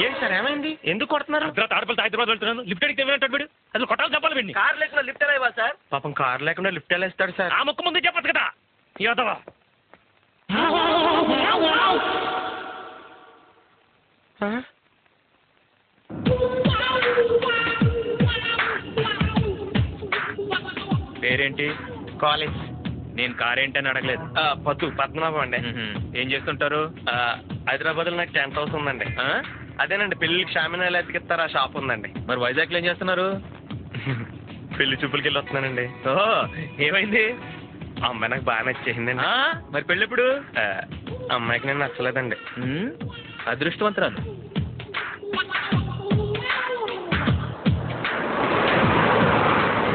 ఏంటి సార్ ఏమైంది? ఎందుకు కొడుతున్నారు? ఆడపిల్లతో హైదరాబాద్ వెళ్తున్నాను, లిఫ్ట్ అడిగితే ఏమంటాడు? అసలు కొట్టాలి చెప్పాలి వీడిని. కార్ లేకుండా లిఫ్ట్ ఎలా ఇవ్వాలి సార్? పాపం కార్ లేకుండా లిఫ్ట్ ఎలా ఇస్తాడు సార్? ఆ ముక్క ముందు చెప్పచ్చు కదా యోదవా. పేరేంటి? కాలేజ్. నేను కార్ ఏంటని అడగలేదు. పొద్దు పద్మనాభం అండి. ఏం చేస్తుంటారు? హైదరాబాద్ లో నాకు 10th హౌస్ ఉందండి. అదేనండి పెళ్లికి షామినాలు ఎత్తికిస్తారు, ఆ షాప్ ఉందండి. మరి వైజాగ్లో ఏం చేస్తున్నారు? పెళ్లి చూపులకి వెళ్ళి వస్తున్నానండి. ఓహో, ఏమైంది? అమ్మాయి నాకు బాగా నచ్చేసిందండి. మరి పెళ్ళి ఎప్పుడు? అమ్మాయికి నేను నచ్చలేదండి. అదృష్టవంతురాలు.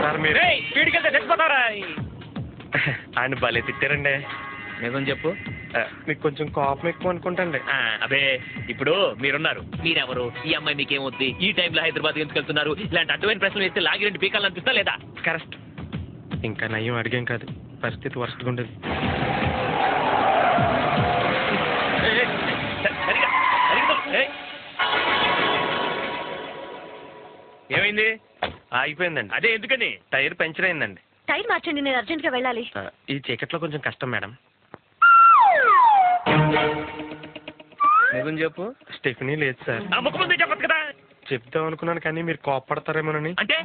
సార్ మీరు వీడికెళ్తే చచ్చిపోతారా? ఆయన భలే తిట్టారండి. నిజం చెప్పు. మీకు కొంచెం కోపం ఎక్కువ అనుకుంటండి. అదే ఇప్పుడు మీరున్నారు, మీరెవరు, ఈ అమ్మాయి మీకేమవుద్ది, ఈ టైంలో హైదరాబాద్ ఎందుకు వెళ్తున్నారు, ఇలాంటి అడ్డమైన ప్రశ్నలు వేస్తే లాగి రెండు పీకాలు అనిపిస్తా లేదా? కరెక్ట్. ఇంకా నయ్యం అడిగాం కాదు, పరిస్థితి వరస్ట్గా ఉండేది. ఏమైంది? ఆగిపోయిందండి. అదే ఎందుకని? టైర్ పంచర్ అయిందండి. టైర్ మార్చండి, నేను అర్జెంట్గా వెళ్ళాలి. ఈ చీకట్లో కొంచెం కష్టం మేడం. నిజం చెప్పు. స్టెఫనీ లేదు సార్. ముఖం ముందే చెప్పదు కదా. చెప్తాం అనుకున్నాను కానీ మీరు కోపడతారేమోనని. అంటే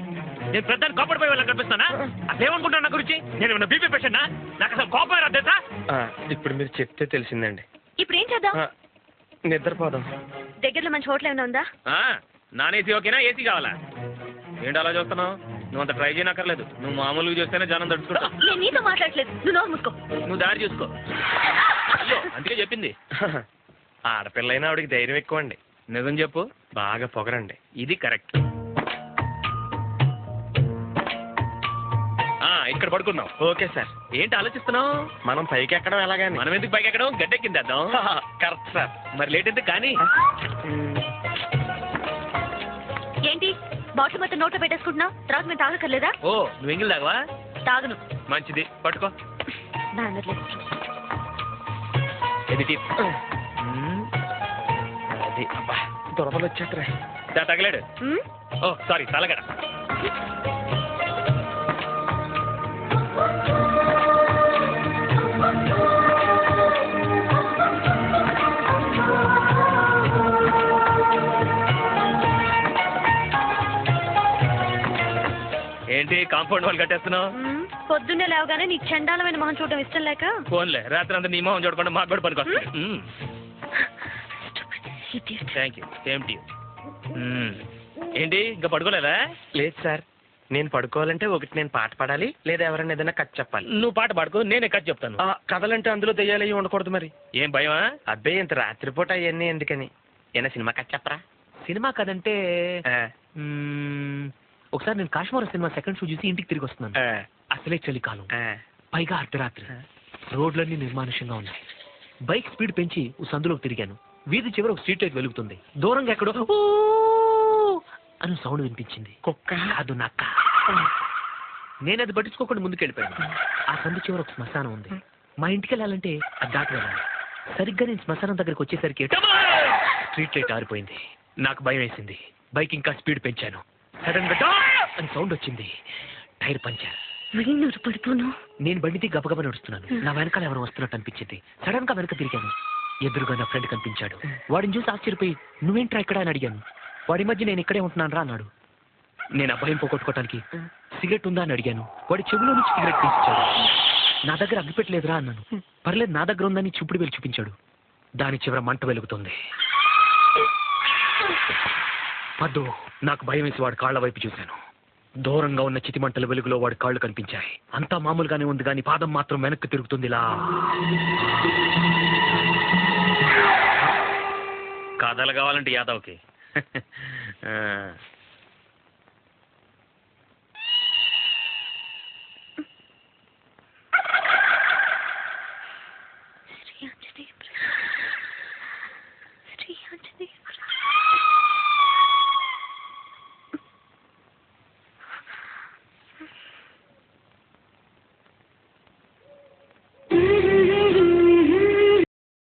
నేను ప్రధాని కోపడిపోయి వాళ్ళని కనిపిస్తానా? అదేమనుకుంటాను నా గురించి? నేను ఏమన్నా బీపీ పేషెంట్నా? నాకు అసలు కోపం రాదేసా? ఇప్పుడు మీరు చెప్తే తెలిసిందండి. ఇప్పుడు ఏం చేద్దాం? నిద్రపోదాం. దగ్గరలో మంచి హోటల్ ఏమైనా ఉందా? నాన్ ఏసీ ఓకేనా, ఏసీ కావాలా? ఏంటి అలా చూస్తున్నావు? నువ్వు అంత ట్రై చేయనక్కర్లేదు, నువ్వు మామూలుగా చూస్తేనే జనం తడుచుకుంటా. నేను నీతో మాట్లాడలేదు, నువ్వు నోరు మూసుకో. నువ్వు దారి చూసుకో. అయ్యో అందుకే చెప్పింది. ఆడపిల్లైనా ఆవిడకి ధైర్యం ఎక్కువ అండి. నిజం చెప్పు. బాగా పొగరండి. ఇది కరెక్ట్. ఇక్కడ పడుకున్నావు. Okay sir. ఏంటి ఆలోచిస్తున్నావు? మనం పైకి ఎక్కడం ఎలాగని. మనం ఎందుకు పైకి ఎక్కడం? గడ్డెక్కిందేద్దాం. Correct sir. మరి లేట్ ఎందుకు కానీ? ఏంటి బాటిల్ మొత్తం నోట్లో పెట్టేసుకుంటున్నావు? తర్వాత మేము తాగక్కర్లేదా? ఓ నువ్వు ఎంగిల్ తాగవా? తాగను. మంచిది, పట్టుకో. ఇది టిప్. అది అబ్బా దొరకలు వచ్చేట్రా. తగలేడు. ఓ సారీ, తలగడ. ఏంటి కాంపౌండ్ వాళ్ళు కట్టేస్తున్నావు? పొద్దున్నే లేవగానే నీ చండాలమైన మొహం చూడడం ఇష్టం లేక. ఫోన్లే, రాత్రి అంతా నీ మొహం చూడకుండా మాకు కూడా పనికొస్తుంది. Thank you, same to you. ఏంటి ఇంకా పడుకోలేదా? లేదు సార్, నేను పడుకోవాలంటే ఒకటి నేను పాట పాడాలి, లేదా ఎవరైనా ఏదైనా కథ చెప్పాలి. నువ్వు పాట పాడుకో, నేనే కథ చెప్తాను. కథలంటే అందులో దెయ్యాలు అయ్యి ఉండకూడదు మరి. ఏం భయమా? అబ్బే ఇంత రాత్రిపూట అవన్నీ ఎందుకని. ఏనా సినిమా కథ చెప్పరా? సినిమా కథ అంటే ఒకసారి నేను కాశ్మీర్ సినిమా సెకండ్ షో చూసి ఇంటికి తిరిగి వస్తున్నాను. అసలే చలికాలం, పైగా అర్ధరాత్రి, రోడ్లన్నీ నిర్మానుష్యంగా ఉన్నాయి. బైక్ స్పీడ్ పెంచి సందులోకి తిరిగాను. వీధి చివరి ఒక స్ట్రీట్ లైట్ వెలుగుతుంది. దూరంగా ఎక్కడో అని సౌండ్ వినిపించింది. కుక్క కాదు, నక్క. నేను అది పట్టించుకోకుండా ముందుకెళ్ళిపోయాను. ఆ సందు చివరి ఒక శ్మశానం ఉంది. మా ఇంటికి వెళ్ళాలంటే అది దాటి వెళ్ళాలి. సరిగ్గా నేను శ్మశానం దగ్గరికి వచ్చేసరికి స్ట్రీట్ లైట్ ఆరిపోయింది. నాకు భయం వేసింది. బైక్ ఇంకా స్పీడ్ పెంచాను. సడన్ గా అని సౌండ్ వచ్చింది. Tyre puncture. పడిపోను. నేను బండికి గబగబా నడుస్తున్నాను. నా వెనకాల ఎవరు వస్తున్నట్టు అనిపించింది. సడన్ గా వెనక తిరిగాను. ఎదురుగా నా ఫ్రెండ్ కనిపించాడు. వాడిని చూసి ఆశ్చర్యపోయి నువ్వేంట్రా ఇక్కడ అని అడిగాను. వాడి మధ్య నేను ఇక్కడే ఉంటున్నాను రా అన్నాడు. నేను ఆ భయం పోగొట్టుకోవటానికి సిగరెట్ ఉందా అని అడిగాను. వాడి చెవిలో నుంచి సిగరెట్ తీసిచ్చాడు. నా దగ్గర అగ్గిపెట్టలేదురా అన్నాను. పర్లేదు నా దగ్గర ఉందని చూపుడు వెళ్ళి చూపించాడు. దాని చివర మంట వెలుగుతుంది. పద్దు నాకు భయం వేసి వాడి కాళ్ల వైపు చూశాను. దూరంగా ఉన్న చితిమంటల వెలుగులో వాడి కాళ్ళు కనిపించాయి. అంతా మామూలుగానే ఉంది కానీ పాదం మాత్రం వెనక్కి తిరుగుతుందిలా. కథలు కావాలంటే యాదవ్కి.